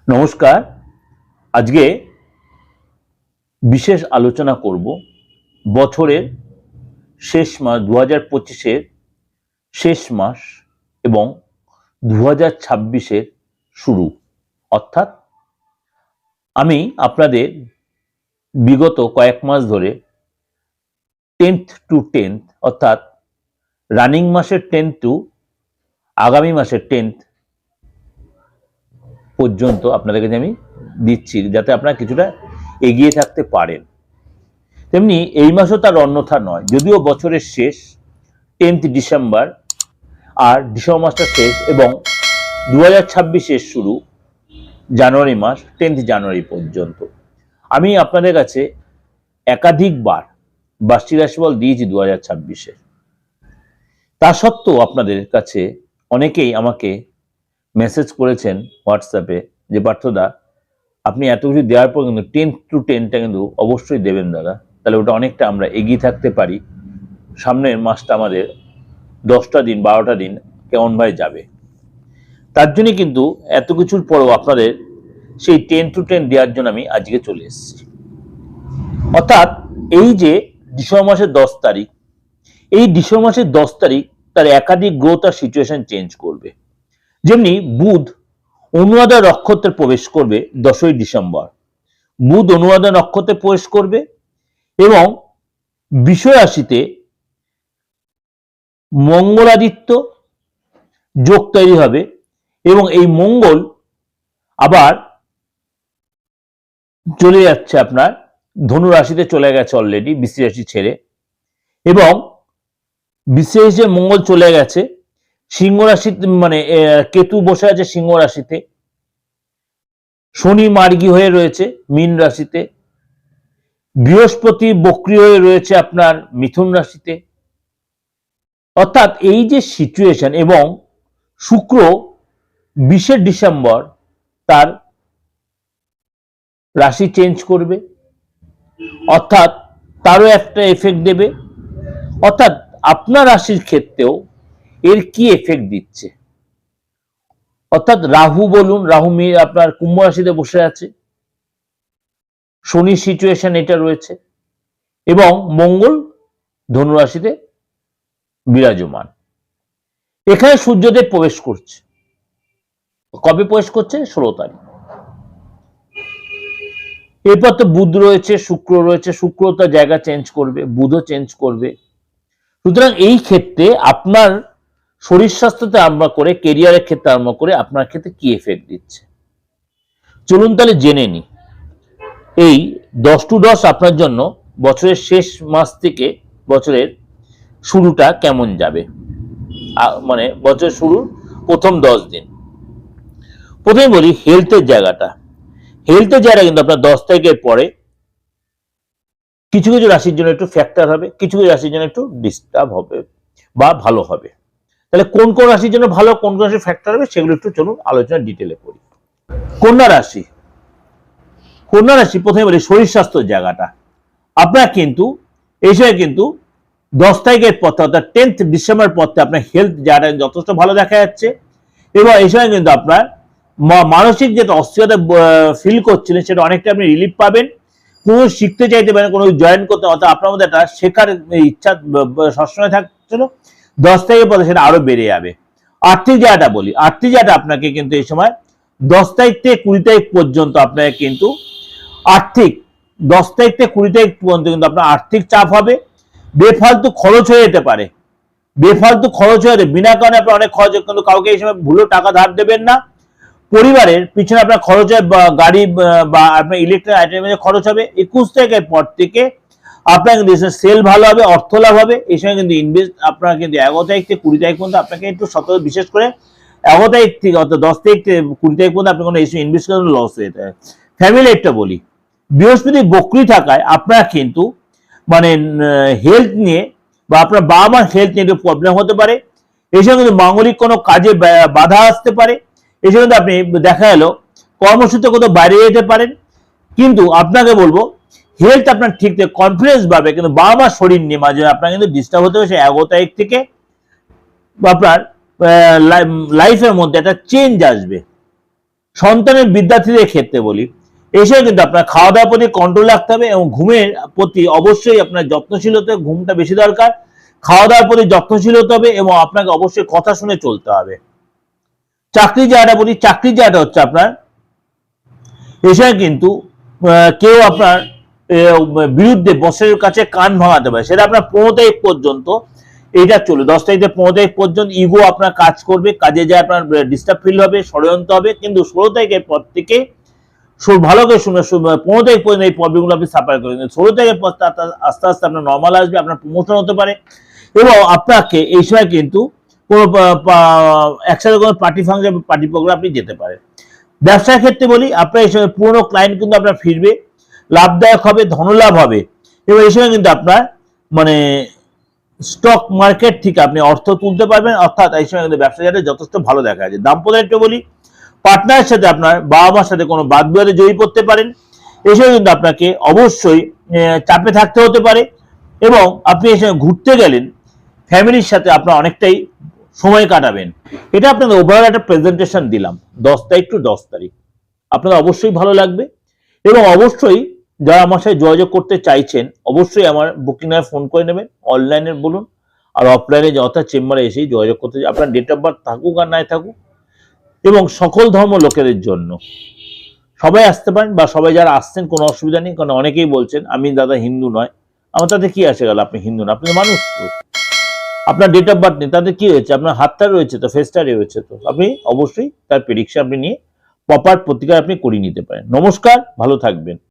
নমস্কার। আজকে বিশেষ আলোচনা করব বছরের শেষ মাস 2025-এর শেষ মাস এবং 2026-এর শুরু। অর্থাৎ আমি আপনাদের বিগত কয়েক মাস ধরে 10th to 10th অর্থাৎ রানিং মাসের 10th টু আগামী মাসের 10th পর্যন্ত আপনাদের কাছে আমি দিচ্ছি, যাতে আপনারা কিছুটা এগিয়ে থাকতে পারেন। তেমনি এই মাসও তার অন্যথা নয়, যদিও বছরের শেষ 10th ডিসেম্বর আর ডিসেম্বর মাসটা শেষ এবং 2026-এর শুরু জানুয়ারি মাস 10th জানুয়ারি পর্যন্ত। আমি আপনাদের কাছে একাধিকবার বার্ষিক রাশিফল দিয়েছি 2026-এ। তা সত্ত্বেও আপনাদের কাছে অনেকেই আমাকে মেসেজ করেছেন হোয়াটসঅ্যাপে যে পার্থদা, আপনি এত কিছু দেওয়ার পর কিন্তু 10th to 10th কিন্তু অবশ্যই দেবেন দাদা, তাহলে ওটা অনেকটা আমরা এগিয়ে থাকতে পারি। সামনের মাসটা আমাদের 10টা দিন 12টা দিন কেমন ভাই যাবে। তার জন্য কিন্তু এত কিছুর পরও আপনাদের সেই 10 to 10 দেওয়ার জন্য আমি আজকে চলে এসেছি। অর্থাৎ এই যে ডিসেম্বর মাসের 10 তারিখ, এই ডিসেম্বর মাসের 10 তারিখ তার একাধিক গ্রোথ আর সিচুয়েশন চেঞ্জ করবে। যেমনি বুধ অনুরাধা নক্ষত্রে প্রবেশ করবে 10ই ডিসেম্বর। বুধ অনুরাধা নক্ষত্রে প্রবেশ করবে এবং বৃষ রাশিতে মঙ্গলাদিত্য যোগ তৈরি হবে এবং এই মঙ্গল আবার চলে যাচ্ছে আপনার ধনু রাশিতে, চলে গেছে অলরেডি বৃশ্চিক রাশি ছেড়ে, এবং বৃশ্চিক রাশিতে মঙ্গল চলে গেছে সিংহ রাশিতে, মানে কেতু বসে আছে সিংহ রাশিতে, শনি মার্গী হয়ে রয়েছে মীন রাশিতে, বৃহস্পতি বক্রী হয়ে রয়েছে আপনার মিথুন রাশিতে। অর্থাৎ এই যে সিচুয়েশন, এবং শুক্র 20শে ডিসেম্বর তার রাশি চেঞ্জ করবে, অর্থাৎ তারও একটা এফেক্ট দেবে। অর্থাৎ আপনার রাশির ক্ষেত্রেও এর কি এফেক্ট দিচ্ছে, অর্থাৎ রাহু বলুন, রাহু আপনার কুম্ভ রাশিতে বসে আছে, শনির সিচুয়েশন এটা রয়েছে, এবং মঙ্গল ধনু রাশিতে বিরাজমান। এখানে সূর্যদেব প্রবেশ করছে। কবে প্রবেশ করছে? 16 তারিখ। এরপর তো বুধ রয়েছে, শুক্র রয়েছে, শুক্র তার জায়গা চেঞ্জ করবে, বুধও চেঞ্জ করবে। সুতরাং এই ক্ষেত্রে আপনার শরীর স্বাস্থ্যতে আরম্ভ করে কেরিয়ারের ক্ষেত্রে আরম্ভ করে আপনার ক্ষেত্রে কি এফেক্ট দিচ্ছে, চলুন তাহলে জেনে নি। এই 10 to 10 আপনার জন্য বছরের শেষ মাস থেকে বছরের শুরুটা কেমন যাবে, মানে বছরের শুরুর প্রথম 10 দিন। প্রথমে বলি হেলথের জায়গাটা। হেলথের জায়গা কিন্তু আপনার 10 তারিখের পরে কিছু কিছু রাশির জন্য একটু ফ্যাক্টর হবে, কিছু কিছু রাশির জন্য একটু ডিস্টার্ব হবে বা ভালো হবে। তাহলে কোন কোন রাশির জন্য ভালো, কোন কোন রাশির ফ্যাক্টর হবে, সেগুলো একটু চলুন আলোচনা ডিটেলে করি। কন্যা রাশি। কন্যা রাশি প্রথমে বলি শরীর স্বাস্থ্যের জায়গাটা। আপনার কিন্তু এই সময় কিন্তু 10 তারিখের পর অর্থাৎ 10th ডিসেম্বর পর আপনার হেলথ জায়গাটা যথেষ্ট ভালো দেখা যাচ্ছে, এবং এই সময় কিন্তু আপনার মানসিক যেটা অস্থিরতা ফিল করছিলেন সেটা অনেকটা আপনি রিলিফ পাবেন। কোনো শিখতে চাইতে পারেন, কোনো জয়েন করতে, অর্থাৎ আপনার মধ্যে একটা শেখার ইচ্ছা সবসময় থাকছিল, 10 তারিখের পরে সেটা আরো বেড়ে যাবে। আর্থিক জায়গাটা বলি, আর্থিক জায়গাটা আপনাকে কিন্তু এই সময় 10 তারিখ থেকে 20 তারিখ পর্যন্ত আপনাকে কিন্তু আর্থিক 10 তারিখ থেকে 20 তারিখ পর্যন্ত কিন্তু আপনার আর্থিক চাপ হবে। বেফালতু খরচ হয়ে যেতে পারে, বেফালতু খরচ হয়ে যাবে, বিনা কারণে আপনার অনেক খরচ, কিন্তু কাউকে এই সময় ভুলেও টাকা ধার দেবেন না। পরিবারের পিছনে আপনার খরচ হয়, গাড়ি বা আপনার ইলেকট্রিক আইটেমে খরচ হবে। 21 তারিখের পর থেকে আপনার কিন্তু সেল ভালো হবে, অর্থ লাভ হবে। এই সময় কিন্তু ইনভেস্ট আপনার কিন্তু 11 তারিখ থেকে 20 তারিখ পর্যন্ত আপনাকে একটু সতর্ক, বিশেষ করে 11 তারিখ থেকে অর্থাৎ 10 তারিখ থেকে 20 তারিখ পর্যন্ত আপনি কোনো এই সময় ইনভেস্ট করলে লস হয়ে যায়। ফ্যামিলি একটা বলি, বৃহস্পতি বক্রী থাকায় আপনার কিন্তু মানে হেলথ নিয়ে বা আপনার বাবা মার হেলথ নিয়ে একটু প্রবলেম হতে পারে। এই সময় কিন্তু মাঙ্গলিক কোনো কাজে বাধা আসতে পারে। এই সময় আপনি দেখা গেল কর্মসূত্রে কোথাও বাইরে যেতে পারেন, কিন্তু আপনাকে বলবো হেলথ আপনার ঠিক থেকে কনফিডেন্স পাবে, কিন্তু বাবা মার শরীর নিয়ে মাঝে আপনার কিন্তু ডিস্টার্ব হতে হবে। 11 তারিখ থেকে আপনার লাইফের মধ্যে একটা চেঞ্জ আসবে। সন্তানের বিদ্যার্থীদের ক্ষেত্রে বলি, এসেও কিন্তু আপনার খাওয়া দাওয়ার প্রতি কন্ট্রোল রাখতে হবে এবং ঘুমের প্রতি অবশ্যই আপনার যত্নশীল হতে হবে। ঘুমটা বেশি দরকার, খাওয়া দাওয়ার প্রতি যত্নশীল হতে হবে এবং আপনাকে অবশ্যই কথা শুনে চলতে হবে। চাকরি জায়গাটা বলি, চাকরি জায়গাটা হচ্ছে আপনার এসে কিন্তু কেউ আপনার বিরুদ্ধে বসের কাছে কান ভাঙাতে পারে, সেটা আপনার 15 তারিখ পর্যন্ত এটা চলবে। 10 তারিখ থেকে 15 তারিখ পর্যন্ত ইগো আপনার কাজ করবে, কাজে যায় আপনার ডিস্টার্ব ফিল হবে, ষড়যন্ত্র হবে। কিন্তু 16 তারিখের পর থেকে ভালো করে শুনে 15 তারিখ পর্যন্ত এই প্রবলেমগুলো আপনি সাফার করেন। 16 তারিখের পর আস্তে আস্তে আপনার নর্মাল আসবে, আপনার প্রমোশন হতে পারে এবং আপনাকে এই সময় কিন্তু কোনো একসাথে কোনো পার্টি ফাংশন, পার্টি প্রোগ্রাম আপনি যেতে পারেন। ব্যবসার ক্ষেত্রে বলি, আপনার এই সময় পুরনো ক্লায়েন্ট কিন্তু আপনার ফিরবে, লাভদায়ক হবে, ধনলাভ হবে এবং এই সময় কিন্তু আপনার মানে স্টক মার্কেট থেকে আপনি অর্থ তুলতে পারবেন। অর্থাৎ এই সময় কিন্তু ব্যবসা জায়গাটা যথেষ্ট ভালো দেখা যাচ্ছে। দাম্পত্য ক্ষেত্রে বলি, পার্টনারের সাথে আপনার বাবা মার সাথে কোনো বাদ বিবাদে জড়িয়ে পড়তে পারেন। এসব কিন্তু আপনাকে অবশ্যই চাপে থাকতে হতে পারে এবং আপনি এসে ঘুরতে গেলেন, ফ্যামিলির সাথে আপনার অনেকটাই সময় কাটাবেন। এটা আপনাদের ওভারঅল একটা প্রেজেন্টেশন দিলাম 10 তারিখ টু 10 তারিখ। আপনাদের অবশ্যই ভালো লাগবে এবং অবশ্যই যারা আমার সাথে যোগাযোগ করতে চাইছেন অবশ্যই আমার বুকিং এ ফোন করে নেবেন, অনলাইনে বলুন আর অফলাইনে অর্থাৎ চেম্বারে এসেই যোগাযোগ করতে। আপনার ডেট অফ বার্থ থাকুক আর নাই থাকুক, এবং সকল ধর্ম লোকেদের জন্য সবাই আসতে পারেন বা সবাই যারা আসছেন কোনো অসুবিধা নেই। কারণ অনেকেই বলছেন আমি দাদা হিন্দু নয়, আমার তাতে কি আসে গেল, আপনি হিন্দু না, আপনি মানুষ তো, আপনার ডেট অফ বার্থ নেই, তাতে কি হয়েছে, আপনার হাতটা রয়েছে তো, ফেসটা রয়েছে তো, আপনি অবশ্যই তার প্রেডিকশন আপনি নিয়ে প্রপার প্রতিকার আপনি করিয়ে নিতে পারেন। নমস্কার, ভালো থাকবেন।